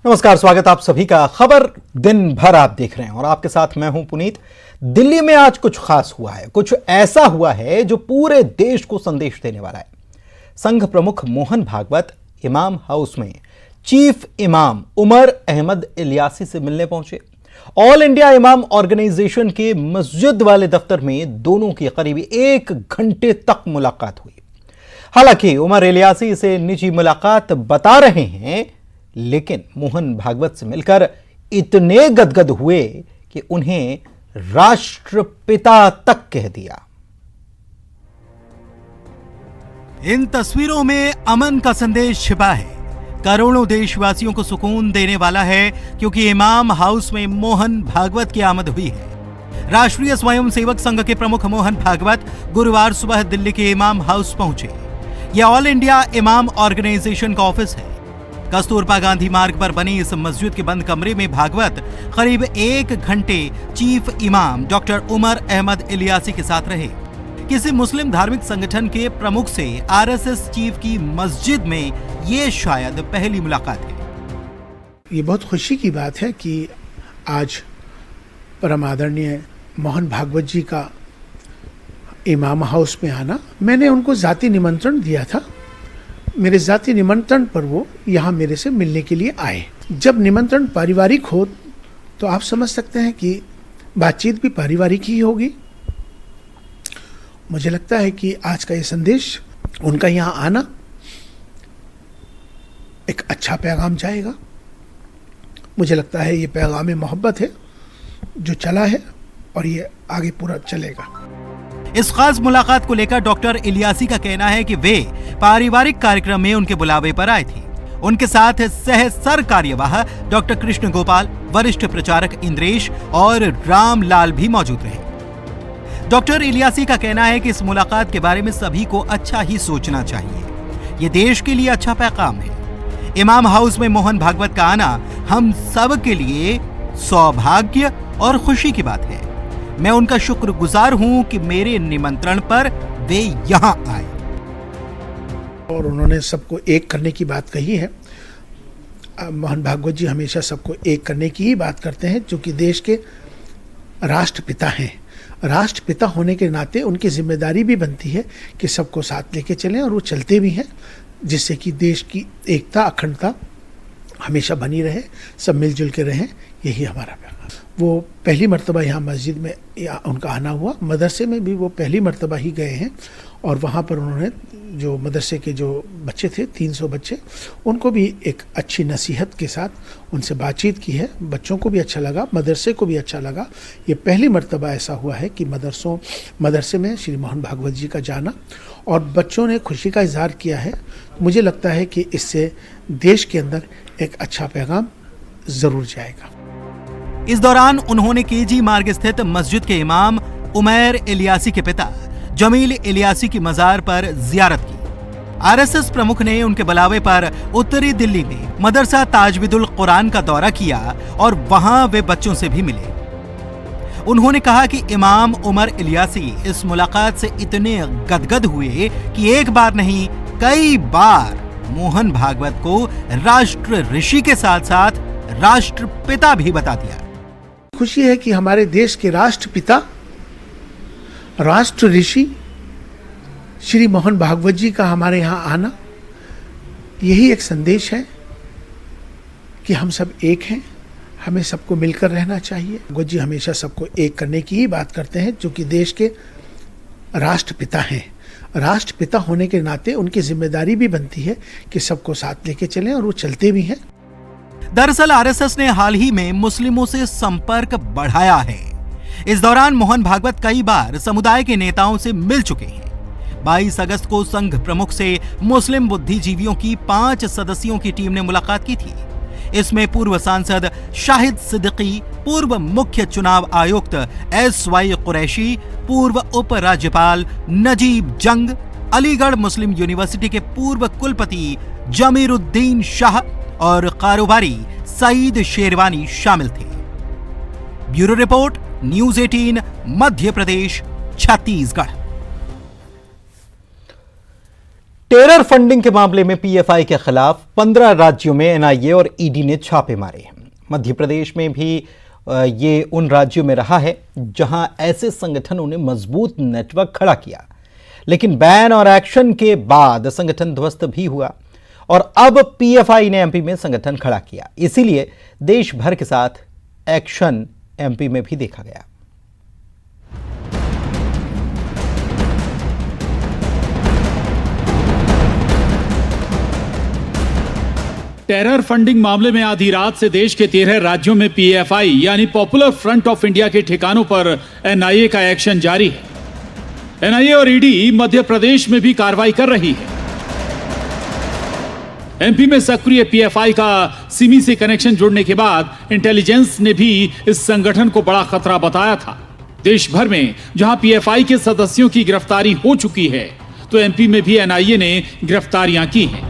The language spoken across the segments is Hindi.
नमस्कार, स्वागत आप सभी का। खबर दिन भर आप देख रहे हैं और आपके साथ मैं हूं पुनीत। दिल्ली में आज कुछ खास हुआ है, कुछ ऐसा हुआ है जो पूरे देश को संदेश देने वाला है। संघ प्रमुख मोहन भागवत इमाम हाउस में चीफ इमाम उमर अहमद इलियासी से मिलने पहुंचे। ऑल इंडिया इमाम ऑर्गेनाइजेशन के मस्जिद वाले दफ्तर में दोनों की करीब 1 घंटे तक मुलाकात हुई। हालांकि उमर इलियासी इसे निजी मुलाकात बता रहे हैं, लेकिन मोहन भागवत से मिलकर इतने गदगद हुए कि उन्हें राष्ट्रपिता तक कह दिया। इन तस्वीरों में अमन का संदेश छिपा है। करोड़ों देशवासियों को सुकून देने वाला है, क्योंकि इमाम हाउस में मोहन भागवत की आमद हुई है। राष्ट्रीय स्वयंसेवक संघ के प्रमुख मोहन भागवत गुरुवार सुबह दिल्ली के इमाम हाउस पहुंचे। यह ऑल इंडिया इमाम ऑर्गेनाइजेशन का ऑफिस है। कस्तूरबा गांधी मार्ग पर बनी इस मस्जिद के बंद कमरे में भागवत करीब 1 घंटे चीफ इमाम डॉक्टर उमर अहमद इलियासी के साथ रहे। किसी मुस्लिम धार्मिक संगठन के प्रमुख से आरएसएस चीफ की मस्जिद में ये शायद पहली मुलाकात है। ये बहुत खुशी की बात है कि आज परम आदरणीय मोहन भागवत जी का इमाम हाउस में आना, मैंने उनको जाती निमंत्रण दिया था। मेरे जाती निमंत्रण पर वो यहाँ मेरे से मिलने के लिए आए। जब निमंत्रण पारिवारिक हो तो आप समझ सकते हैं कि बातचीत भी पारिवारिक ही होगी। मुझे लगता है कि आज का ये संदेश, उनका यहाँ आना एक अच्छा पैगाम जाएगा। मुझे लगता है ये पैगाम मोहब्बत है जो चला है और ये आगे पूरा चलेगा। इस खास मुलाकात को लेकर डॉक्टर इलियासी का कहना है कि वे पारिवारिक कार्यक्रम में उनके बुलावे पर आए थे। उनके साथ सह सर कार्यवाह डॉक्टर कृष्ण गोपाल, वरिष्ठ प्रचारक इंद्रेश और रामलाल भी मौजूद रहे। डॉक्टर इलियासी का कहना है कि इस मुलाकात के बारे में सभी को अच्छा ही सोचना चाहिए। ये देश के लिए अच्छा पैगाम है। इमाम हाउस में मोहन भागवत का आना हम सब के लिए सौभाग्य और खुशी की बात है। मैं उनका शुक्रगुजार हूं कि मेरे निमंत्रण पर वे यहां आए। और उन्होंने सबको एक करने की बात कही है। मोहन भागवत जी हमेशा सबको एक करने की ही बात करते हैं, जो कि देश के राष्ट्रपिता हैं। राष्ट्रपिता होने के नाते उनकी जिम्मेदारी भी बनती है कि सबको साथ लेके चलें, और वो चलते भी हैं, जिससे कि देश की एकता, अखंडता हमेशा बनी रहे, सब मिलजुल के रहें। यही हमारा पैगाम। वो पहली मर्तबा यहाँ मस्जिद में उनका आना हुआ। मदरसे में भी वो पहली मर्तबा ही गए हैं, और वहाँ पर उन्होंने जो मदरसे के जो बच्चे थे, 300 बच्चे, उनको भी एक अच्छी नसीहत के साथ उनसे बातचीत की है। बच्चों को भी अच्छा लगा, मदरसे को भी अच्छा लगा। ये पहली मर्तबा ऐसा हुआ है कि मदरसे में श्री मोहन भागवत जी का जाना, और बच्चों ने खुशी का इजहार किया है। मुझे लगता है कि इससे देश के अंदर एक अच्छा पैगाम ज़रूर जाएगा। इस दौरान उन्होंने केजी मार्ग स्थित मस्जिद के इमाम उमर इलियासी के पिता जमील इलियासी की मजार पर जियारत की। आरएसएस प्रमुख ने उनके बुलावे पर उत्तरी दिल्ली में मदरसा ताजविदुल कुरान का दौरा किया और वहां वे बच्चों से भी मिले। उन्होंने कहा कि इमाम उमर इलियासी इस मुलाकात से इतने गदगद हुए कि एक बार नहीं, कई बार मोहन भागवत को राष्ट्र ऋषि के साथ साथ राष्ट्रपिता भी बता दिया। खुशी है कि हमारे देश के राष्ट्रपिता, राष्ट्र ऋषि श्री मोहन भागवत जी का हमारे यहाँ आना, यही एक संदेश है कि हम सब एक हैं, हमें सबको मिलकर रहना चाहिए। भागवत जी हमेशा सबको एक करने की ही बात करते हैं, जो कि देश के राष्ट्रपिता हैं। राष्ट्रपिता होने के नाते उनकी जिम्मेदारी भी बनती है कि सबको साथ लेके चलें, और वो चलते भी हैं। दरअसल आरएसएस ने हाल ही में मुस्लिमों से संपर्क बढ़ाया है। इस दौरान मोहन भागवत कई बार समुदाय के नेताओं से मिल चुके हैं। 22 अगस्त को संघ प्रमुख से मुस्लिम बुद्धिजीवियों की 5 सदस्यों की टीम ने मुलाकात की थी। इसमें पूर्व सांसद शाहिद सिद्दीकी, पूर्व मुख्य चुनाव आयुक्त SY कुरैशी, पूर्व उप राज्यपाल नजीब जंग, अलीगढ़ मुस्लिम यूनिवर्सिटी के पूर्व कुलपति जमीरुद्दीन शाह और कारोबारी सईद शेरवानी शामिल थे। Bureau report, news 18, Madhya Pradesh, Chhattisgarh. Terror funding के मामले में पीएफआई के खिलाफ 15 राज्यों में एनआईए और ईडी ने छापे मारे हैं। मध्य प्रदेश में भी ये उन राज्यों में रहा है जहां ऐसे संगठनों ने मजबूत नेटवर्क खड़ा किया, लेकिन बैन और एक्शन के बाद संगठन ध्वस्त भी हुआ और अब पीएफआई ने एमपी में संगठन खड़ा किया। इसीलिए देश भर के साथ एक्शन एमपी में भी देखा गया। टेरर फंडिंग मामले में आधी रात से देश के 13 राज्यों में पीएफआई यानी पॉपुलर फ्रंट ऑफ इंडिया के ठिकानों पर एनआईए का एक्शन जारी है। एनआईए और ईडी मध्य प्रदेश में भी कार्रवाई कर रही है। एमपी में सक्रिय पीएफआई का सिमी से कनेक्शन जुड़ने के बाद इंटेलिजेंस ने भी इस संगठन को बड़ा खतरा बताया था। देश भर में जहां पीएफआई के सदस्यों की गिरफ्तारी हो चुकी है, तो एमपी में भी एनआईए ने गिरफ्तारियां की हैं।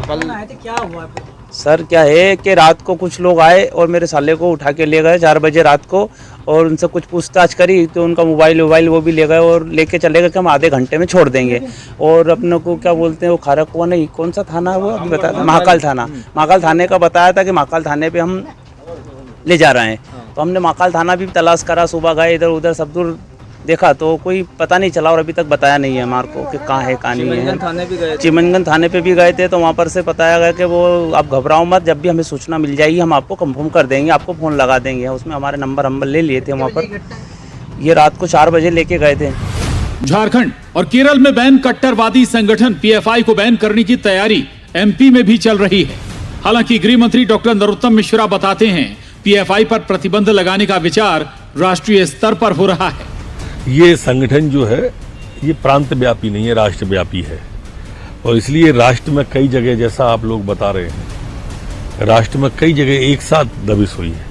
क्या हुआ सर? क्या है कि रात को कुछ लोग आए और मेरे साले को उठा के ले गए 4 बजे रात को, और उनसे कुछ पूछताछ करी तो उनका मोबाइल वो भी ले गए और लेके चले गए कि हम आधे घंटे में छोड़ देंगे। और अपने को क्या बोलते हैं वो खारकुआ नहीं, कौन सा थाना है वो अभी बताया, महाकाल थाना। महाकाल थाने का बताया था कि महाकाल थाने पे हम ले जा रहे हैं। तो हमने महाकाल थाना भी तलाश करा, सुबह गए इधर उधर सब दूर देखा तो कोई पता नहीं चला और अभी तक बताया नहीं है हमारे को कि कहाँ है कहाँ नहीं है। चिमनगंज थाने पे भी गए थे तो वहाँ पर से बताया गया कि वो आप घबराओ मत, जब भी हमें सूचना मिल जाएगी हम आपको कंफर्म कर देंगे, आपको फ़ोन लगा देंगे। उसमें हमारे नंबर ले लिए थे वहाँ पर। ये रात को 4 बजे लेके गए थे। झारखंड और केरल में बैन कट्टरवादी संगठन पीएफआई को बैन करने की तैयारी एमपी में भी चल रही है। हालांकि गृह मंत्री डॉक्टर नरोत्तम मिश्रा बताते हैं पीएफआई पर प्रतिबंध लगाने का विचार राष्ट्रीय स्तर पर हो रहा है। ये संगठन जो है ये प्रांत व्यापी नहीं है, राष्ट्रव्यापी है। और इसलिए राष्ट्र में कई जगह, जैसा आप लोग बता रहे हैं, राष्ट्र में कई जगह एक साथ दबिश हुई है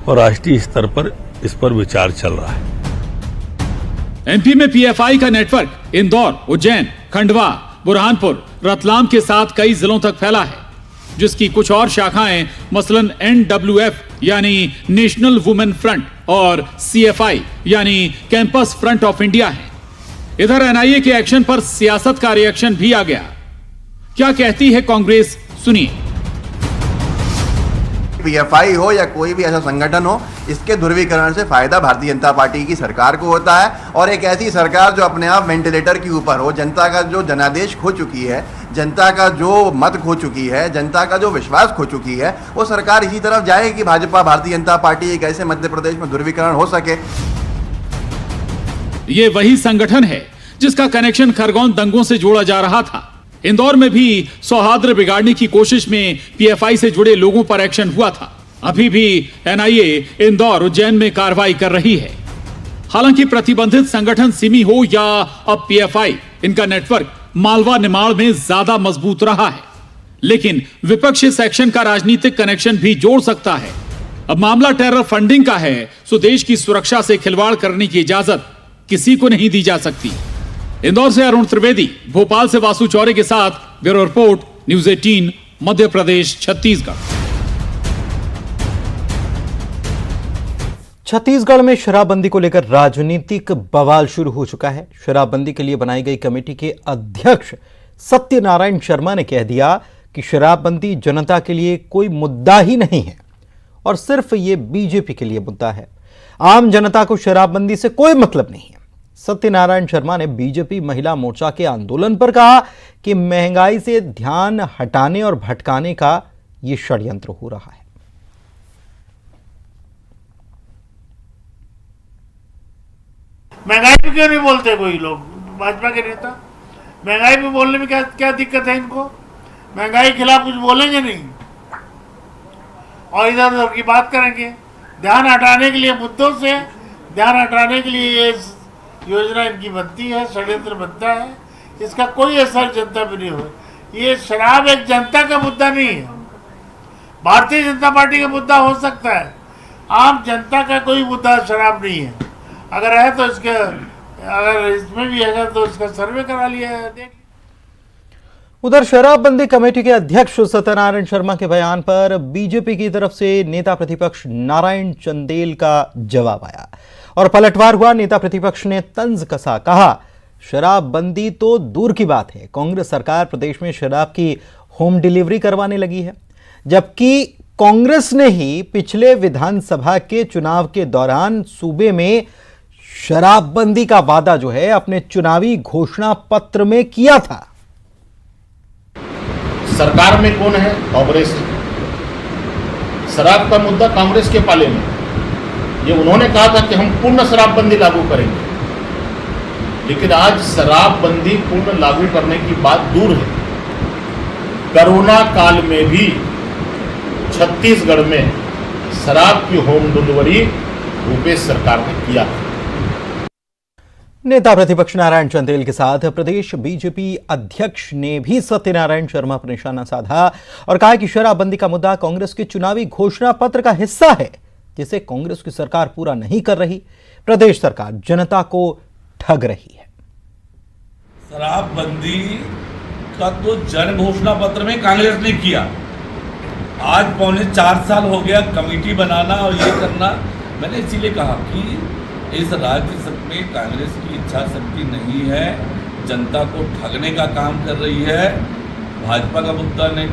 और राष्ट्रीय स्तर पर इस पर विचार चल रहा है। एमपी में पीएफआई का नेटवर्क इंदौर, उज्जैन, खंडवा, बुरहानपुर, रतलाम के साथ कई जिलों तक फैला है, जिसकी कुछ और शाखाएं मसलन एनडब्ल्यूएफ यानी नेशनल वुमेन फ्रंट और सीएफआई यानी कैंपस फ्रंट ऑफ इंडिया है। इधर एनआईए के एक्शन पर सियासत का रिएक्शन भी आ गया। क्या कहती है कांग्रेस, सुनिए। पीएफआई हो या कोई भी ऐसा संगठन हो, इसके ध्रुवीकरण से फायदा भारतीय जनता पार्टी की सरकार को होता है। और एक ऐसी सरकार जो अपने आप वेंटिलेटर के ऊपर हो, जनता का जो जनादेश खो चुकी है, जनता का जो मत खो चुकी है, जनता का जो विश्वास खो चुकी है, वो सरकार इसी तरफ जाएगी कि भाजपा भारतीय जनता पार्टी एक ऐसे मध्य प्रदेश में ध्रुवीकरण हो सके। ये वही संगठन है जिसका कनेक्शन खरगोन दंगों से जोड़ा जा रहा था। इंदौर में भी सौहार्द बिगाड़ने की कोशिश में पीएफआई से जुड़े लोगों पर एक्शन हुआ था। अभी भी एनआईए इंदौर, उज्जैन में कार्रवाई कर रही है। हालांकि प्रतिबंधित संगठन सिमी हो या अब पीएफआई, इनका नेटवर्क मालवा निमाड़ में ज्यादा मजबूत रहा है। लेकिन विपक्ष इस एक्शन का राजनीतिक कनेक्शन भी जोड़ सकता है। अब मामला टेरर फंडिंग का है, सो देश की सुरक्षा से खिलवाड़ करने की इजाजत किसी को नहीं दी जा सकती। इंदौर से अरुण त्रिवेदी, भोपाल से वासु चौरे के साथ bureau report, news 18, Madhya Pradesh, Chhattisgarh. Chhattisgarh में शराबबंदी को लेकर राजनीतिक बवाल शुरू हो चुका है। शराबबंदी के लिए बनाई गई कमेटी के अध्यक्ष सत्यनारायण शर्मा ने कह दिया कि शराबबंदी जनता के लिए कोई मुद्दा ही नहीं है और सिर्फ ये बीजेपी के लिए मुद्दा है। आम जनता को शराबबंदी से कोई मतलब नहीं है। सत्यनारायण शर्मा ने बीजेपी महिला मोर्चा के आंदोलन पर कहा कि महंगाई से ध्यान हटाने और भटकाने का यह षड्यंत्र हो रहा है। महंगाई पे क्यों नहीं बोलते कोई लोग, भाजपा के नेता? महंगाई पे बोलने में क्या दिक्कत है इनको? महंगाई के खिलाफ कुछ बोलेंगे नहीं और इधर उधर की बात करेंगे। ध्यान हटाने के लिए, मुद्दों से ध्यान हटाने के लिए ये योजना इनकी बनती है, षड्यंत्र बनता है। इसका कोई असर जनता पे नहीं हो। ये शराब एक जनता का मुद्दा नहीं है, भारतीय जनता पार्टी का मुद्दा हो सकता है। आम जनता का कोई मुद्दा शराब नहीं है। अगर है तो अगर इसमें भी है तो इसका सर्वे करा लिया है, देख। उधर शराबबंदी कमेटी के अध्यक्ष सत्यनारायण शर्मा के बयान पर बीजेपी की तरफ से नेता प्रतिपक्ष नारायण चंदेल का जवाब आया और पलटवार हुआ। नेता प्रतिपक्ष ने तंज कसा, कहा शराबबंदी तो दूर की बात है, कांग्रेस सरकार प्रदेश में शराब की होम डिलीवरी करवाने लगी है, जबकि कांग्रेस ने ही पिछले विधानसभा के चुनाव के दौरान सूबे में शराबबंदी का वादा जो है अपने चुनावी घोषणा पत्र में किया था। सरकार में कौन है? कांग्रेस। शराब का मुद्दा कांग्रेस के पाले में, ये उन्होंने कहा था कि हम पूर्ण शराबबंदी लागू करेंगे, लेकिन आज शराबबंदी पूर्ण लागू करने की बात दूर है। कोरोना काल में भी छत्तीसगढ़ में शराब की होम डिलीवरी भूपेश सरकार ने किया था। नेता प्रतिपक्ष नारायण चंदेल के साथ प्रदेश बीजेपी अध्यक्ष ने भी सत्यनारायण शर्मा पर निशाना साधा और कहा कि शराबबंदी का मुद्दा कांग्रेस के चुनावी घोषणा पत्र का हिस्सा है, जिसे कांग्रेस की सरकार पूरा नहीं कर रही। प्रदेश सरकार जनता को ठग रही है। शराबबंदी का तो जन घोषणा पत्र में कांग्रेस ने किया। आज 4.25 साल हो गया कमेटी बनाना और ये करना। मैंने इसीलिए कहा कि इस राज्य में कांग्रेस की इच्छा शक्ति नहीं है, जनता को ठगने का काम कर रही है। भाजपा का मुद्दा नहीं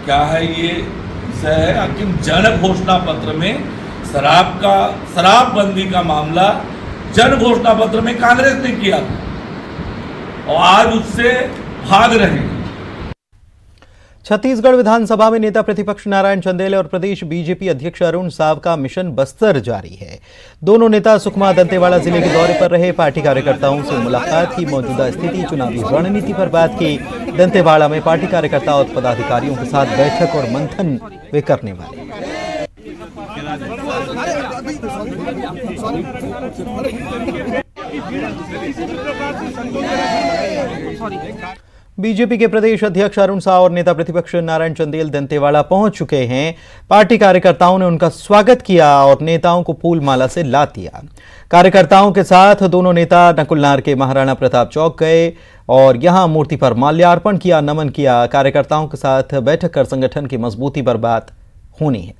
क्या है, ये विषय है। लेकिन जन घोषणा पत्र में शराबबंदी का मामला जन घोषणा पत्र में कांग्रेस ने किया था और आज उससे भाग रहे हैं। छत्तीसगढ़ विधानसभा में नेता प्रतिपक्ष नारायण चंदेल और प्रदेश बीजेपी अध्यक्ष अरुण साव का मिशन बस्तर जारी है। दोनों नेता सुकमा दंतेवाड़ा जिले के दौरे पर रहे, पार्टी कार्यकर्ताओं से मुलाकात की, मौजूदा स्थिति, चुनावी रणनीति पर बात की। दंतेवाड़ा में पार्टी कार्यकर्ताओं और पदाधिकारियों के साथ बैठक और मंथन वे करने वाले। बीजेपी के प्रदेश अध्यक्ष अरुण साव और नेता प्रतिपक्ष नारायण चंदेल दंतेवाड़ा पहुंच चुके हैं। पार्टी कार्यकर्ताओं ने उनका स्वागत किया और नेताओं को फूल माला से लाद दिया। कार्यकर्ताओं के साथ दोनों नेता नकुलनार के महाराणा प्रताप चौक गए और यहां मूर्ति पर माल्यार्पण किया, नमन किया। कार्यकर्ताओं के साथ बैठक कर संगठन की मजबूती पर बात होनी है।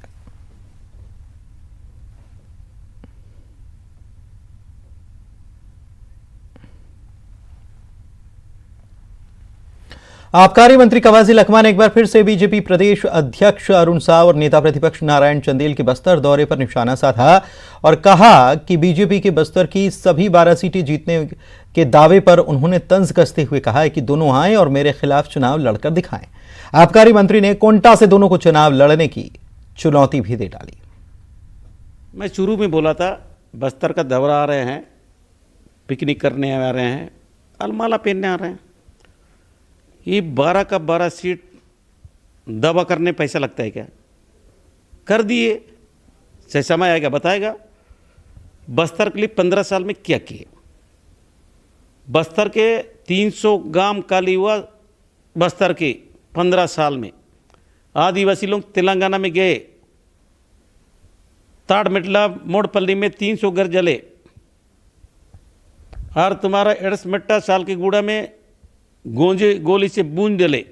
आबकारी मंत्री कवासी लखमा ने एक बार फिर से बीजेपी प्रदेश अध्यक्ष अरुण साव और नेता प्रतिपक्ष नारायण चंदेल के बस्तर दौरे पर निशाना साधा और कहा कि बीजेपी के बस्तर की सभी 12 सीटें जीतने के दावे पर उन्होंने तंज कसते हुए कहा है कि दोनों आए और मेरे खिलाफ चुनाव लड़कर दिखाएं। आबकारी मंत्री ने कोंटा से दोनों को चुनाव लड़ने की चुनौती भी दे डाली। मैं शुरू में बोला था बस्तर का दौरा आ रहे हैं, पिकनिक करने आ रहे हैं, अलमाला पहनने आ रहे हैं। ये 12 का 12 सीट दवा करने पैसा लगता है क्या? कर दिए, से समय आएगा बताएगा। बस्तर के लिए 15 साल में क्या किए? बस्तर के 300 गांव खाली हुआ बस्तर के 15 साल में। आदिवासी लोग तेलंगाना में गए, ताड़मेटला मोड़पल्ली में 300 घर जले और तुम्हारा एड़समेट्टा साल के गुड़ा में गोंजे गोली से बूंद डले।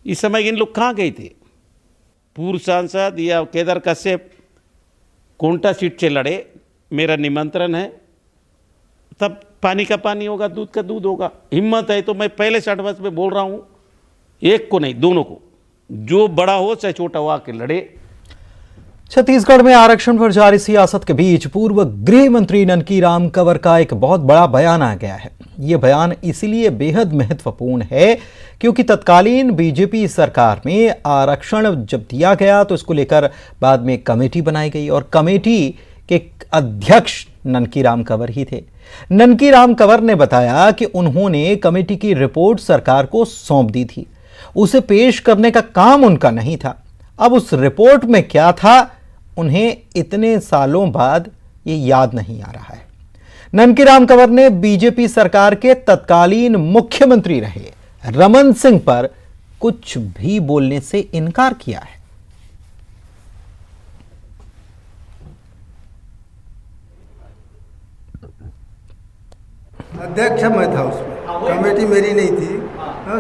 इस समय इन लोग कहाँ गए थे? पूर्व सांसद या केदार कश्यप कोंटा सीट से लड़े, मेरा निमंत्रण है, तब पानी का पानी होगा, दूध का दूध होगा। हिम्मत है तो मैं पहले 60 वर्ष में बोल रहा हूँ, एक को नहीं दोनों को, जो बड़ा हो चाहे छोटा हो आके लड़े। छत्तीसगढ़ में आरक्षण पर जारी सियासत के बीच पूर्व गृह मंत्री ननकी राम कंवर का एक बहुत बड़ा बयान आ गया है। यह बयान इसलिए बेहद महत्वपूर्ण है क्योंकि तत्कालीन बीजेपी सरकार में आरक्षण जब दिया गया तो इसको लेकर बाद में कमेटी बनाई गई और कमेटी के अध्यक्ष ननकी राम कंवर ही थे। ननकी राम कंवर ने बताया कि उन्होंने कमेटी की रिपोर्ट सरकार को सौंप दी थी, उसे पेश करने का काम उनका नहीं था। अब उस रिपोर्ट में क्या था उन्हें इतने सालों बाद ये याद नहीं आ रहा है। ननकी राम कंवर ने बीजेपी सरकार के तत्कालीन मुख्यमंत्री रहे रमन सिंह पर कुछ भी बोलने से इनकार किया है। अध्यक्ष मैं था उसमें, कमेटी मेरी नहीं थी,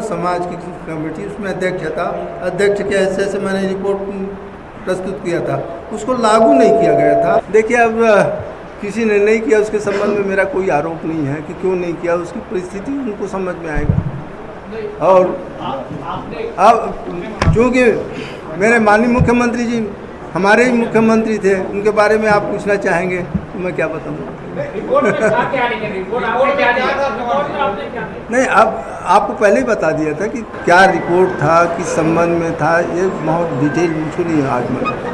समाज की कमेटी, उसमें अध्यक्ष था। अध्यक्ष के हैसियत से मैंने रिपोर्ट प्रस्तुत किया था, उसको लागू नहीं किया गया था। देखिए अब किसी ने नहीं किया उसके संबंध में मेरा कोई आरोप नहीं है कि क्यों नहीं किया, उसकी परिस्थिति उनको समझ में आएगा। और अब चूँकि मेरे माननीय मुख्यमंत्री जी हमारे ही मुख्यमंत्री थे, उनके बारे में आप पूछना चाहेंगे तो मैं क्या बताऊँ। नहीं, अब आपको पहले ही बता दिया था कि क्या रिपोर्ट था, किस संबंध में था, ये बहुत डिटेल मुझे नहीं आज में।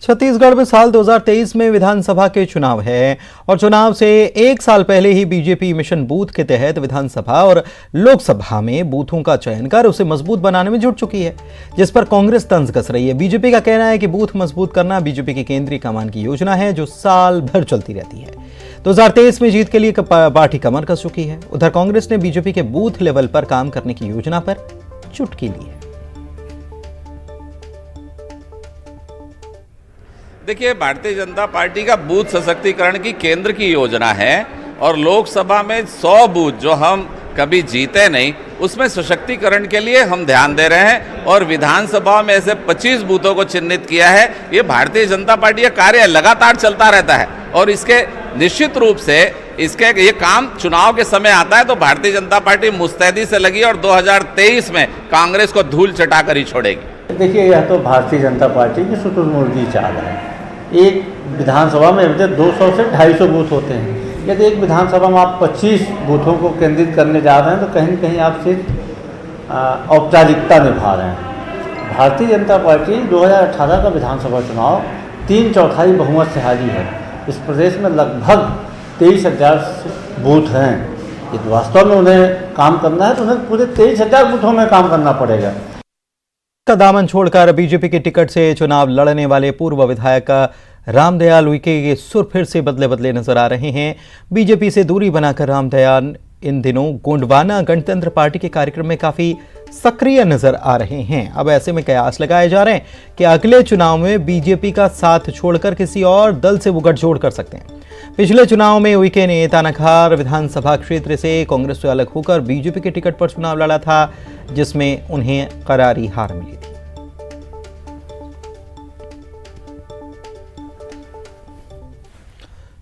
छत्तीसगढ़ में साल 2023 में विधानसभा के चुनाव है और चुनाव से एक साल पहले ही बीजेपी मिशन बूथ के तहत विधानसभा और लोकसभा में बूथों का चयन कर उसे मजबूत बनाने में जुट चुकी है, जिस पर कांग्रेस तंज कस रही है। बीजेपी का कहना है कि बूथ मजबूत करना बीजेपी की केंद्रीय कमान की योजना है जो साल भर चलती रहती है। 2023 में जीत के लिए पार्टी कमर कस चुकी है। उधर कांग्रेस ने बीजेपी के बूथ लेवल पर काम करने की योजना पर चुटकी ली है। देखिए, भारतीय जनता पार्टी का बूथ सशक्तिकरण की केंद्र की योजना है और लोकसभा में 100 बूथ जो हम कभी जीते नहीं, उसमें सशक्तिकरण के लिए हम ध्यान दे रहे हैं और विधानसभा में ऐसे 25 बूथों को चिन्हित किया है। ये भारतीय जनता पार्टी का कार्य लगातार चलता रहता है और इसके निश्चित रूप से ये काम चुनाव के समय आता है तो भारतीय जनता पार्टी मुस्तैदी से लगी और 2023 में कांग्रेस को धूल चटाकर ही छोड़ेगी। देखिए, यह तो भारतीय जनता पार्टी की शुतुरमुर्गी चाल है। एक विधानसभा में 200 से 250 बूथ होते हैं। यदि एक विधानसभा में आप 25 बूथों को केंद्रित करने जा रहे हैं तो कहीं न कहीं आप सिर्फ औपचारिकता निभा रहे हैं। भारतीय जनता पार्टी 2018 का विधानसभा चुनाव 3/4 बहुमत से हारी है। इस प्रदेश में लगभग 23,000 बूथ हैं। यदि वास्तव में उन्हें काम करना है तो उन्हें पूरे 23,000 बूथों में काम करना पड़ेगा। का दामन छोड़कर बीजेपी के टिकट से चुनाव लड़ने वाले पूर्व विधायक रामदयाल उइके के सुर फिर से बदले नजर आ रहे हैं। बीजेपी से दूरी बनाकर रामदयाल इन दिनों गोंडवाना गणतंत्र पार्टी के कार्यक्रम में काफी सक्रिय नजर आ रहे हैं। अब ऐसे में कयास लगाए जा रहे हैं कि अगले चुनाव में बीजेपी का साथ छोड़कर किसी और दल से वो गठजोड़ कर सकते हैं। पिछले चुनाव में उइके ने तानाखार विधानसभा क्षेत्र से कांग्रेस से अलग होकर बीजेपी के टिकट पर चुनाव लड़ा था, जिसमें उन्हें करारी हार मिली थी।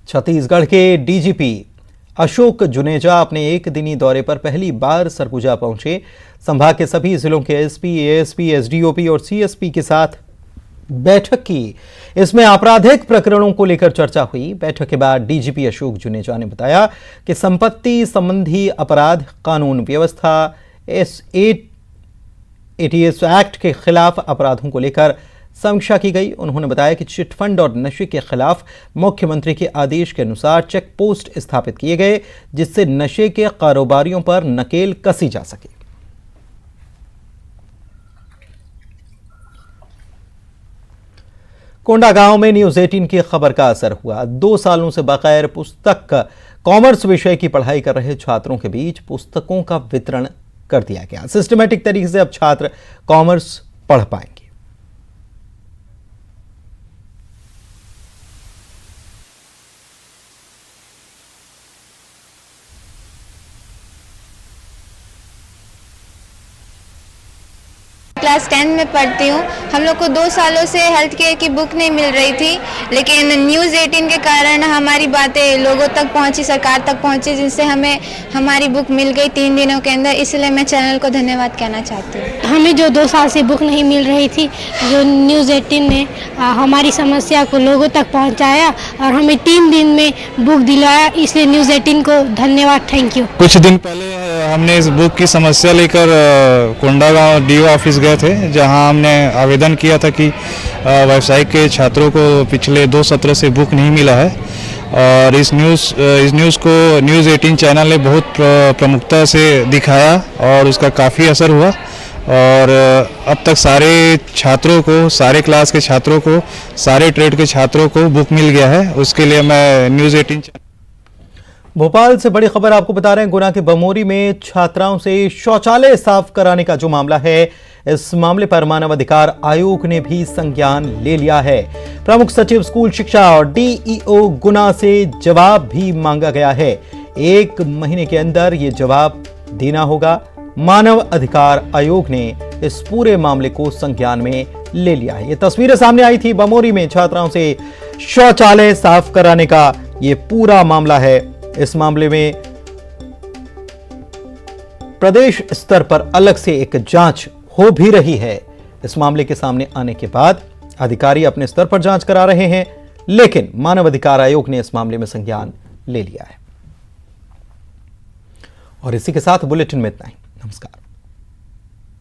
छत्तीसगढ़ के डीजीपी अशोक जुनेजा अपने एक दिनी दौरे पर पहली बार सरगुजा पहुंचे। संभाग के सभी जिलों के एसपी, एएसपी, एसडीओपी और सीएसपी के साथ बैठक की। इसमें आपराधिक प्रकरणों को लेकर चर्चा हुई। बैठक के बाद डीजीपी अशोक जुनेजा ने बताया कि संपत्ति संबंधी अपराध, कानून व्यवस्था, एटीएस एक्ट के खिलाफ अपराधों को लेकर समीक्षा की गई। उन्होंने बताया कि चिटफंड और नशे के खिलाफ मुख्यमंत्री के आदेश के अनुसार चेक पोस्ट स्थापित किए गए, जिससे नशे के कारोबारियों पर नकेल कसी जा सके। कोंडागांव में न्यूज 18 की खबर का असर हुआ। 2 सालों से बगैर पुस्तक कॉमर्स विषय की पढ़ाई कर रहे छात्रों के बीच पुस्तकों का वितरण कर दिया गया। सिस्टमैटिक तरीके से अब छात्र कॉमर्स पढ़ पाएंगे। क्लास 10 में पढ़ती हूँ। हम लोग को 2 सालों से हेल्थ केयर की बुक नहीं मिल रही थी, लेकिन न्यूज़ 18 के कारण हमारी बातें लोगों तक पहुँची, सरकार तक पहुँची, जिससे हमें हमारी बुक मिल गई 3 दिनों के अंदर। इसलिए मैं चैनल को धन्यवाद कहना चाहती हूँ। हमें जो 2 साल से बुक नहीं मिल रही थी, जो न्यूज़ 18 ने हमारी समस्या को लोगों तक पहुँचाया और हमें 3 दिन में बुक दिलाया, इसलिए न्यूज़ 18 को धन्यवाद, थैंक यू। कुछ दिन पहले हमने इस बुक की समस्या लेकर कोंडागांव डीओ ऑफिस गए थे, जहां हमने आवेदन किया था कि व्यावसायिक के छात्रों को पिछले 2 सत्र से बुक नहीं मिला है। और इस न्यूज़ को न्यूज़ 18 चैनल ने बहुत प्रमुखता से दिखाया और उसका काफ़ी असर हुआ और अब तक सारे छात्रों को, सारे क्लास के छात्रों को, सारे ट्रेड के छात्रों को बुक मिल गया है। उसके लिए मैं न्यूज़ 18 भोपाल से बड़ी खबर आपको बता रहे हैं। गुना के बमोरी में छात्राओं से शौचालय साफ कराने का जो मामला है, इस मामले पर मानव अधिकार आयोग ने भी संज्ञान ले लिया है। प्रमुख सचिव स्कूल शिक्षा और डीईओ गुना से जवाब भी मांगा गया है। 1 महीने के अंदर ये जवाब देना होगा। मानव अधिकार आयोग ने इस पूरे मामले को संज्ञान में ले लिया है। ये तस्वीरें सामने आई थी बमोरी में छात्राओं से शौचालय साफ कराने का ये पूरा मामला है। इस मामले में प्रदेश स्तर पर अलग से एक जांच हो भी रही है। इस मामले के सामने आने के बाद अधिकारी अपने स्तर पर जांच करा रहे हैं, लेकिन मानव अधिकार आयोग ने इस मामले में संज्ञान ले लिया है। और इसी के साथ बुलेटिन में इतना ही। नमस्कार।